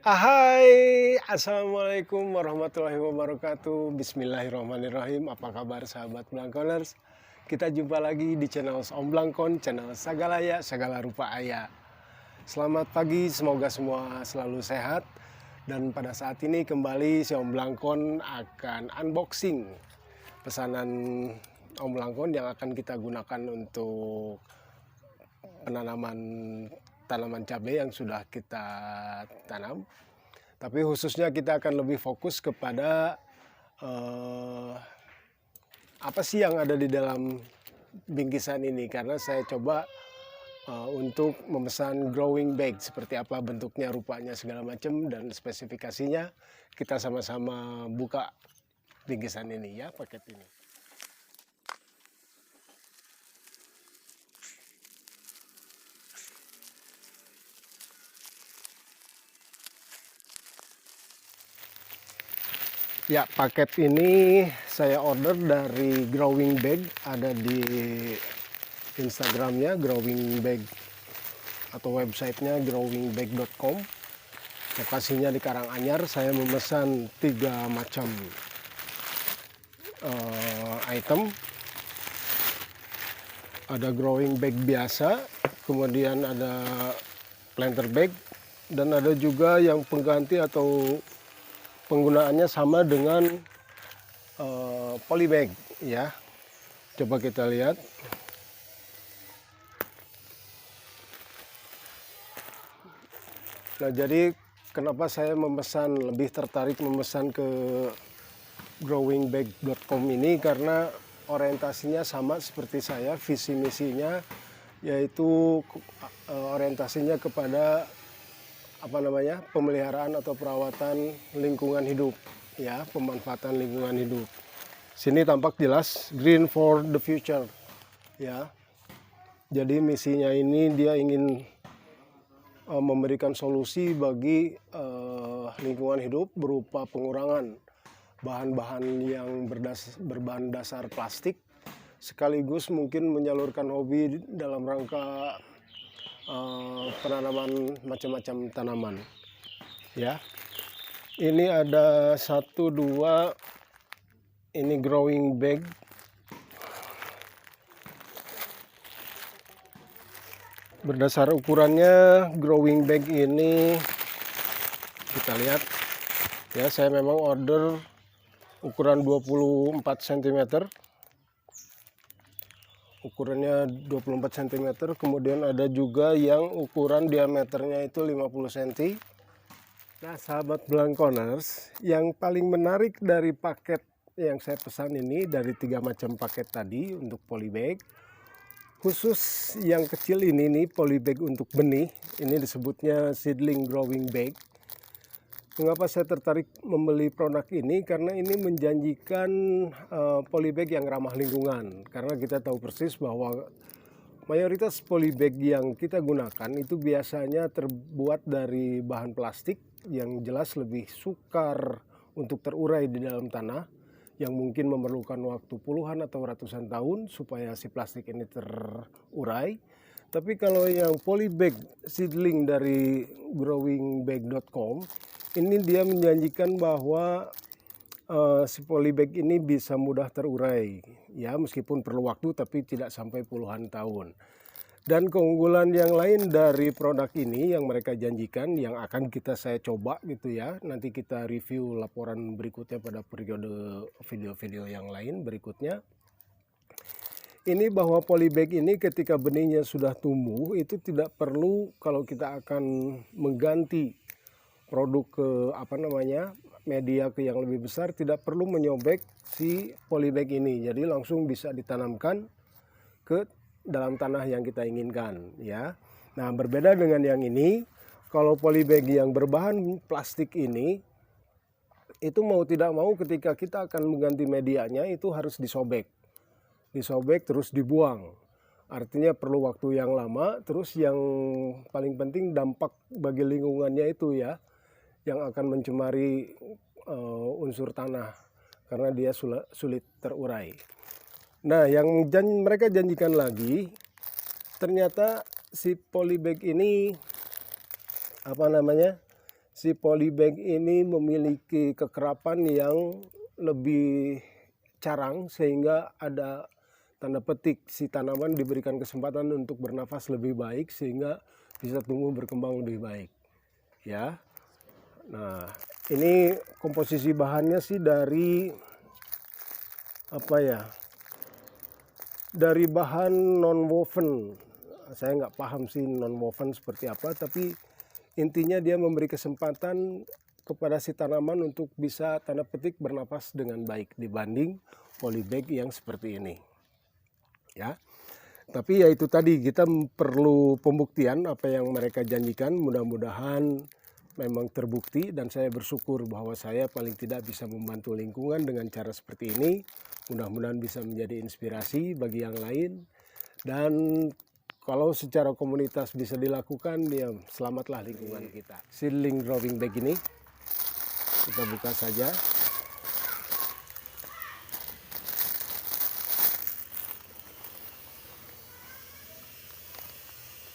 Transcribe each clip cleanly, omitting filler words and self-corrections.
Hai, assalamualaikum warahmatullahi wabarakatuh. Bismillahirrahmanirrahim. Apa kabar sahabat Blangkoners? Kita jumpa lagi di channel Om Blangkon, channel Sagalaya, Sagala Rupa Aya. Selamat pagi, semoga semua selalu sehat. Dan pada saat ini kembali si Om Blangkon akan unboxing pesanan Om Blangkon yang akan kita gunakan untuk penanaman tanaman cabai yang sudah kita tanam. Tapi khususnya kita akan lebih fokus kepada apa sih yang ada di dalam bingkisan ini, karena saya coba untuk memesan growing bag, seperti apa bentuknya, rupanya, segala macam, dan spesifikasinya. Kita sama-sama buka bingkisan ini ya, paket ini. Ya, paket ini saya order dari Growing Bag, ada di Instagramnya Growing Bag atau websitenya growingbag.com. Lokasinya di Karanganyar. Saya memesan 3 macam item. Ada growing bag biasa, kemudian ada planter bag, dan ada juga yang pengganti atau penggunaannya sama dengan polybag ya. Coba kita lihat. Nah, jadi kenapa saya lebih tertarik memesan ke growingbag.com ini, karena orientasinya sama seperti saya, visi misinya yaitu orientasinya kepada pemeliharaan atau perawatan lingkungan hidup ya, pemanfaatan lingkungan hidup. Sini tampak jelas green for the future ya. Jadi misinya ini dia ingin memberikan solusi bagi lingkungan hidup berupa pengurangan bahan-bahan yang berbahan dasar plastik, sekaligus mungkin menyalurkan hobi dalam rangka penanaman macam-macam tanaman ya. Ini ada 1, 2, ini growing bag. Berdasar ukurannya, growing bag ini kita lihat ya, saya memang order ukuran 24 cm. Ukurannya 24 cm, kemudian ada juga yang ukuran diameternya itu 50 cm. Nah, sahabat Blangkoners, yang paling menarik dari paket yang saya pesan ini, dari 3 macam paket tadi untuk polybag, khusus yang kecil ini nih, polybag untuk benih, ini disebutnya seedling growing bag. Mengapa saya tertarik membeli produk ini? Karena ini menjanjikan polybag yang ramah lingkungan. Karena kita tahu persis bahwa mayoritas polybag yang kita gunakan itu biasanya terbuat dari bahan plastik yang jelas lebih sukar untuk terurai di dalam tanah, yang mungkin memerlukan waktu puluhan atau ratusan tahun supaya si plastik ini terurai. Tapi kalau yang polybag seedling dari growingbag.com, ini dia menjanjikan bahwa si polybag ini bisa mudah terurai ya, meskipun perlu waktu tapi tidak sampai puluhan tahun. Dan keunggulan yang lain dari produk ini yang mereka janjikan, yang akan saya coba gitu ya, nanti kita review laporan berikutnya pada periode video-video yang lain berikutnya. Ini bahwa polybag ini ketika benihnya sudah tumbuh, itu tidak perlu, kalau kita akan mengganti produk ke media ke yang lebih besar, tidak perlu menyobek si polybag ini. Jadi langsung bisa ditanamkan ke dalam tanah yang kita inginkan ya. Nah, berbeda dengan yang ini, kalau polybag yang berbahan plastik ini, itu mau tidak mau ketika kita akan mengganti medianya itu harus disobek terus dibuang. Artinya perlu waktu yang lama. Terus yang paling penting dampak bagi lingkungannya itu ya, yang akan mencemari unsur tanah karena dia sulit terurai. Nah, yang mereka janjikan lagi, ternyata si polybag ini si polybag ini memiliki kekerapan yang lebih carang, sehingga ada tanda petik si tanaman diberikan kesempatan untuk bernafas lebih baik sehingga bisa tumbuh berkembang lebih baik ya. Nah, ini komposisi bahannya sih dari apa ya, dari bahan non woven. Saya nggak paham sih non woven seperti apa, tapi intinya dia memberi kesempatan kepada si tanaman untuk bisa tanda petik bernapas dengan baik dibanding polybag yang seperti ini ya. Tapi ya itu tadi, kita perlu pembuktian apa yang mereka janjikan. Mudah-mudahan memang terbukti, dan saya bersyukur bahwa saya paling tidak bisa membantu lingkungan dengan cara seperti ini. Mudah-mudahan bisa menjadi inspirasi bagi yang lain, dan kalau secara komunitas bisa dilakukan, ya selamatlah lingkungan kita. Seedling growing bag ini kita buka saja.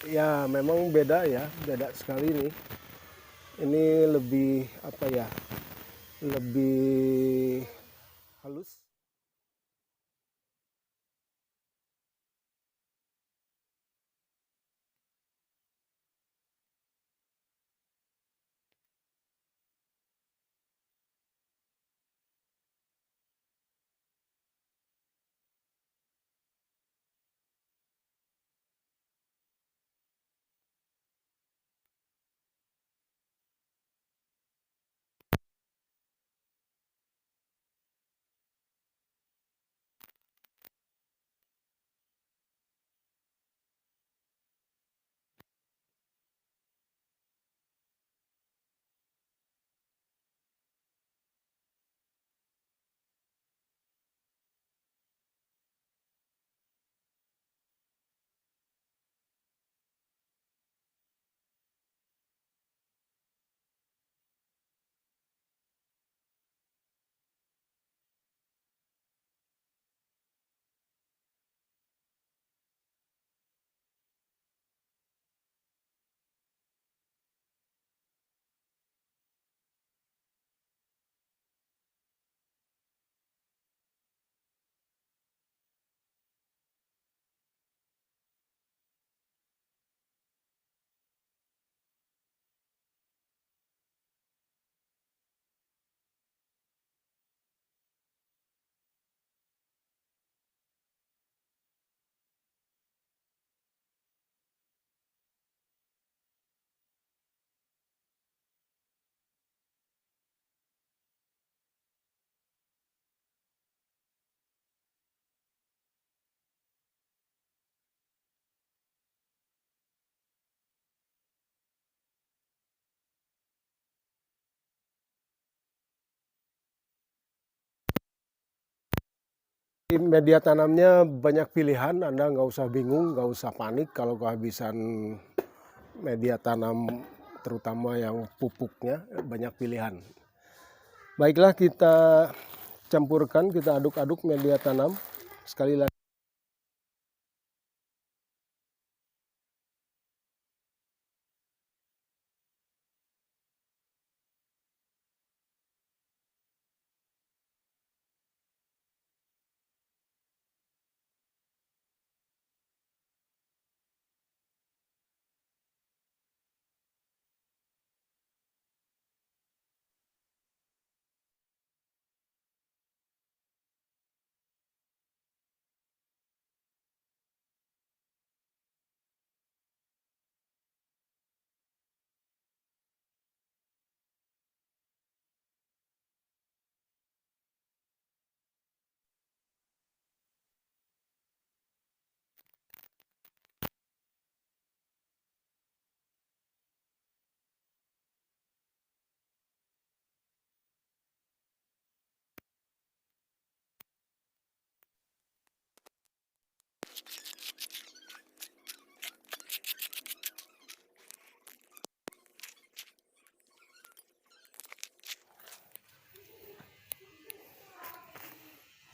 Ya memang beda ya, beda sekali nih. Ini lebih apa ya, lebih halus. Media tanamnya banyak pilihan, Anda nggak usah bingung, nggak usah panik kalau kehabisan media tanam, terutama yang pupuknya. Banyak pilihan. Baiklah, kita campurkan, kita aduk-aduk media tanam sekali lagi.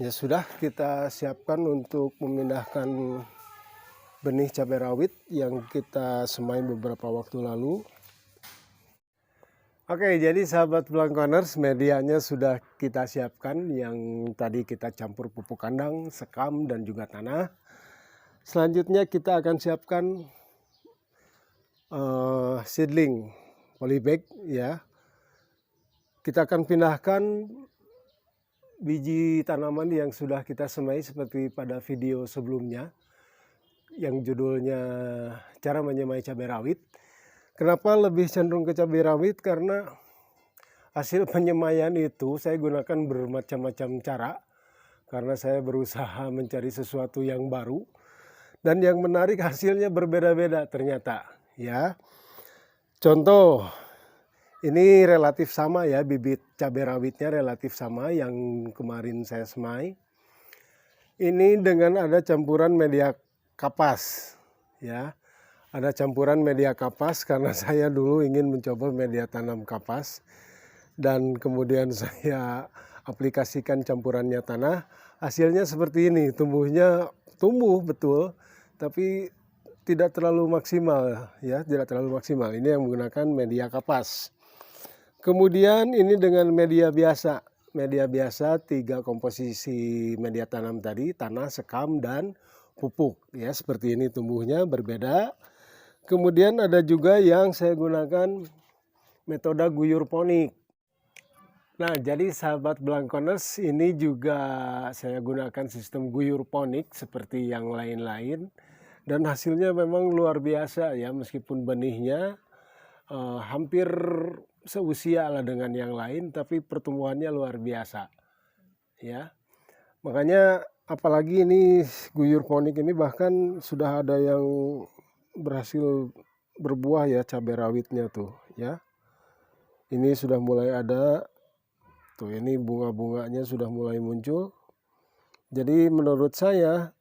Ya sudah, kita siapkan untuk memindahkan benih cabai rawit yang kita semai beberapa waktu lalu. Oke, jadi sahabat Blankkoners, medianya sudah kita siapkan. Yang tadi kita campur pupuk kandang, sekam, dan juga tanah. Selanjutnya kita akan siapkan seedling polybag ya. Kita akan pindahkan biji tanaman yang sudah kita semai seperti pada video sebelumnya yang judulnya cara menyemai cabai rawit. Kenapa lebih cenderung ke cabai rawit? Karena hasil penyemaian itu saya gunakan bermacam-macam cara karena saya berusaha mencari sesuatu yang baru dan yang menarik hasilnya berbeda-beda ternyata ya. Contoh, ini relatif sama ya, bibit cabai rawitnya relatif sama yang kemarin saya semai. Ini dengan ada campuran media kapas ya. Ada campuran media kapas karena saya dulu ingin mencoba media tanam kapas. Dan kemudian saya aplikasikan campurannya tanah. Hasilnya seperti ini, tumbuh betul, tapi tidak terlalu maksimal ya, tidak terlalu maksimal. Ini yang menggunakan media kapas. Kemudian ini dengan media biasa. Media biasa 3 komposisi media tanam tadi, tanah, sekam, dan pupuk. Ya, seperti ini tumbuhnya berbeda. Kemudian ada juga yang saya gunakan metode guyur ponik. Nah, jadi sahabat Blankkoners, ini juga saya gunakan sistem guyur ponik seperti yang lain-lain. Dan hasilnya memang luar biasa ya, meskipun benihnya hampir seusia lah dengan yang lain, tapi pertumbuhannya luar biasa ya. Makanya apalagi ini guyur ponik ini bahkan sudah ada yang berhasil berbuah ya, cabai rawitnya tuh ya. Ini sudah mulai ada tuh, ini bunga-bunganya sudah mulai muncul. Jadi menurut saya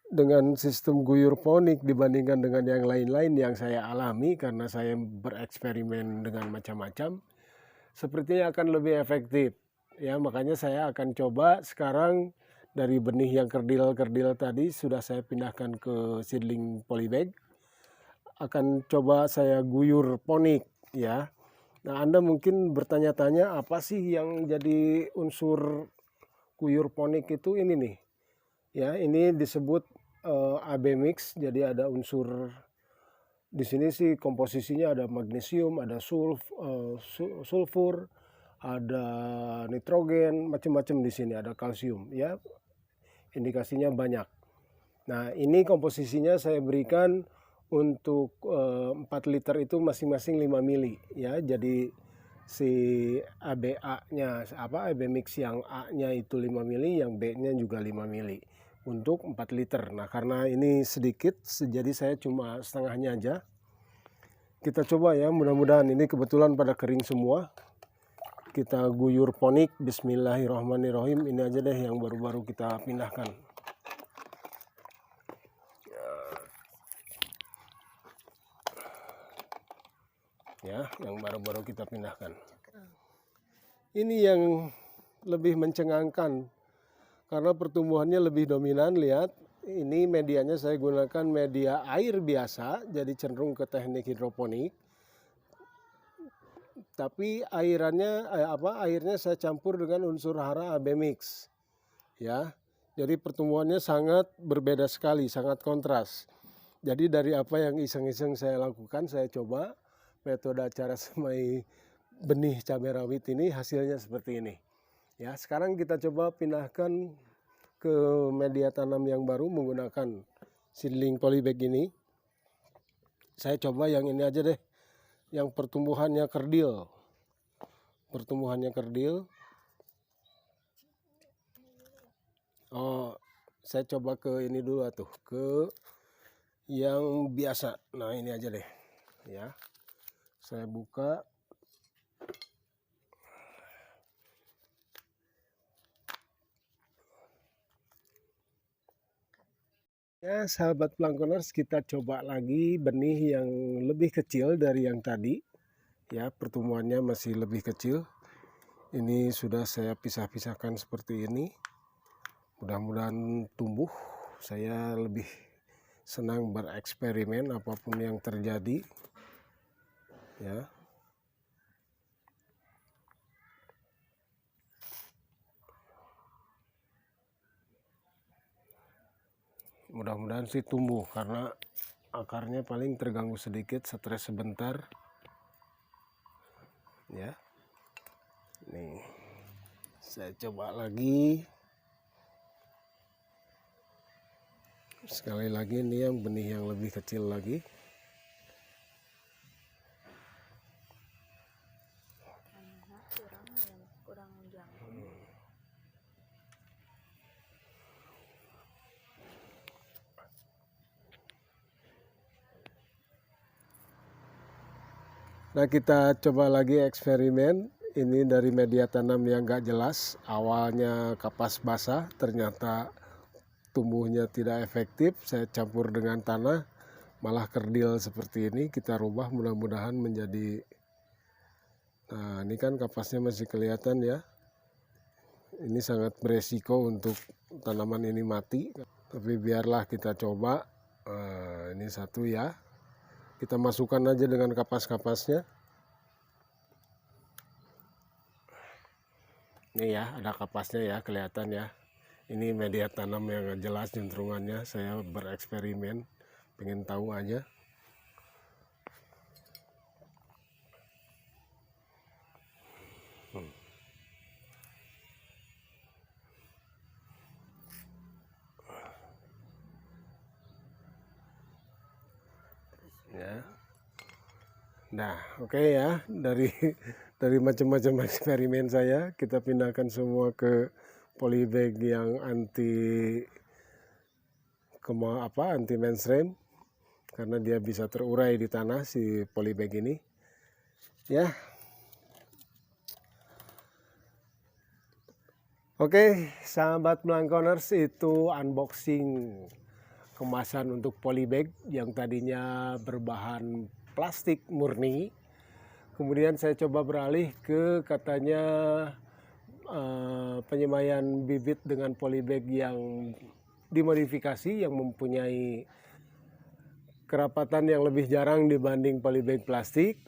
dengan sistem guyur ponik dibandingkan dengan yang lain-lain yang saya alami karena saya bereksperimen dengan macam-macam, sepertinya akan lebih efektif ya. Makanya saya akan coba sekarang dari benih yang kerdil-kerdil tadi sudah saya pindahkan ke seedling polybag, akan coba saya guyur ponik ya. Nah, Anda mungkin bertanya-tanya apa sih yang jadi unsur guyur ponik itu ini nih ya. Ini disebut AB mix, jadi ada unsur di sini sih komposisinya ada magnesium, ada sulfur, ada nitrogen, macam-macam di sini, ada kalsium ya. Indikasinya banyak. Nah, ini komposisinya saya berikan untuk 4 liter itu masing-masing 5 mili ya. Jadi si ABA-nya AB mix yang A-nya itu 5 mili, yang B-nya juga 5 mili. Untuk 4 liter. Nah, karena ini sedikit, jadi saya cuma setengahnya aja. Kita coba ya, mudah-mudahan ini kebetulan pada kering semua. Kita guyur ponik, bismillahirrahmanirrahim. Ini aja deh yang baru-baru kita pindahkan. Ya, yang baru-baru kita pindahkan. Ini yang lebih mencengangkan. Karena pertumbuhannya lebih dominan, lihat ini medianya saya gunakan media air biasa, jadi cenderung ke teknik hidroponik. Tapi airnya saya campur dengan unsur hara AB mix. Ya. Jadi pertumbuhannya sangat berbeda sekali, sangat kontras. Jadi dari apa yang iseng-iseng saya lakukan, saya coba metode cara semai benih cabai rawit ini, hasilnya seperti ini. Ya, sekarang kita coba pindahkan ke media tanam yang baru menggunakan seedling polybag ini. Saya coba yang ini aja deh, yang pertumbuhannya kerdil. Oh, saya coba ke ini dulu tuh, ke yang biasa. Nah, ini aja deh ya. Saya buka. Ya, sahabat Blankkoners, kita coba lagi benih yang lebih kecil dari yang tadi. Ya, pertumbuhannya masih lebih kecil. Ini sudah saya pisah-pisahkan seperti ini. Mudah-mudahan tumbuh. Saya lebih senang bereksperimen apapun yang terjadi. Ya. mudah-mudahan sih tumbuh, karena akarnya paling terganggu sedikit, stres sebentar ya. Nih saya coba lagi sekali lagi, ini yang benih yang lebih kecil lagi. Nah, kita coba lagi eksperimen. Ini dari media tanam yang gak jelas. Awalnya kapas basah, ternyata tumbuhnya tidak efektif. Saya campur dengan tanah, malah kerdil seperti ini. Kita rubah, mudah-mudahan menjadi... Nah, ini kan kapasnya masih kelihatan ya. Ini sangat beresiko untuk tanaman ini mati. Tapi biarlah kita coba. Ini satu ya. Kita masukkan aja dengan kapas-kapasnya. Ini ya, ada kapasnya ya, kelihatan ya. Ini media tanam yang jelas juntrungannya. Saya bereksperimen, pengen tahu aja. Ya. Nah, oke ya, dari macam-macam eksperimen saya, kita pindahkan semua ke polybag yang anti mainstream, karena dia bisa terurai di tanah si polybag ini. Ya. Oke, sahabat Blangkoners, itu unboxing kemasan untuk polybag yang tadinya berbahan plastik murni. Kemudian saya coba beralih ke katanya penyemaian bibit dengan polybag yang dimodifikasi, yang mempunyai kerapatan yang lebih jarang dibanding polybag plastik,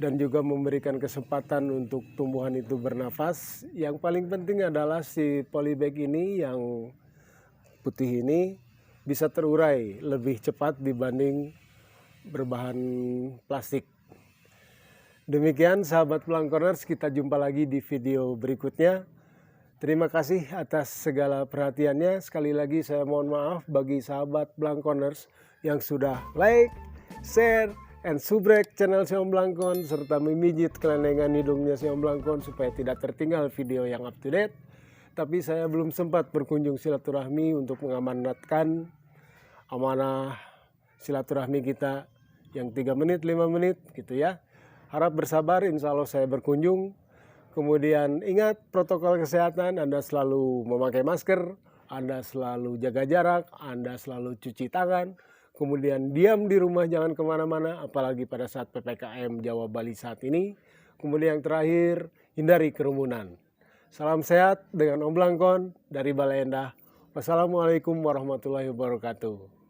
dan juga memberikan kesempatan untuk tumbuhan itu bernafas. Yang paling penting adalah si polybag ini yang putih ini bisa terurai lebih cepat dibanding berbahan plastik. Demikian sahabat Blangkoners, kita jumpa lagi di video berikutnya. Terima kasih atas segala perhatiannya. Sekali lagi saya mohon maaf bagi sahabat Blangkoners yang sudah like, share, and subrek channel Si Om Blangkon, serta memijit kelenengan hidungnya Si Om Blangkon supaya tidak tertinggal video yang up to date. Tapi saya belum sempat berkunjung silaturahmi untuk mengamanatkan amanah silaturahmi kita yang 3 menit, 5 menit gitu ya. Harap bersabar, insya Allah saya berkunjung. Kemudian ingat protokol kesehatan, Anda selalu memakai masker, Anda selalu jaga jarak, Anda selalu cuci tangan. Kemudian diam di rumah, jangan kemana-mana, apalagi pada saat PPKM Jawa Bali saat ini. Kemudian yang terakhir, hindari kerumunan. Salam sehat dengan Om Blangkon dari Balai Endah. Wassalamualaikum warahmatullahi wabarakatuh.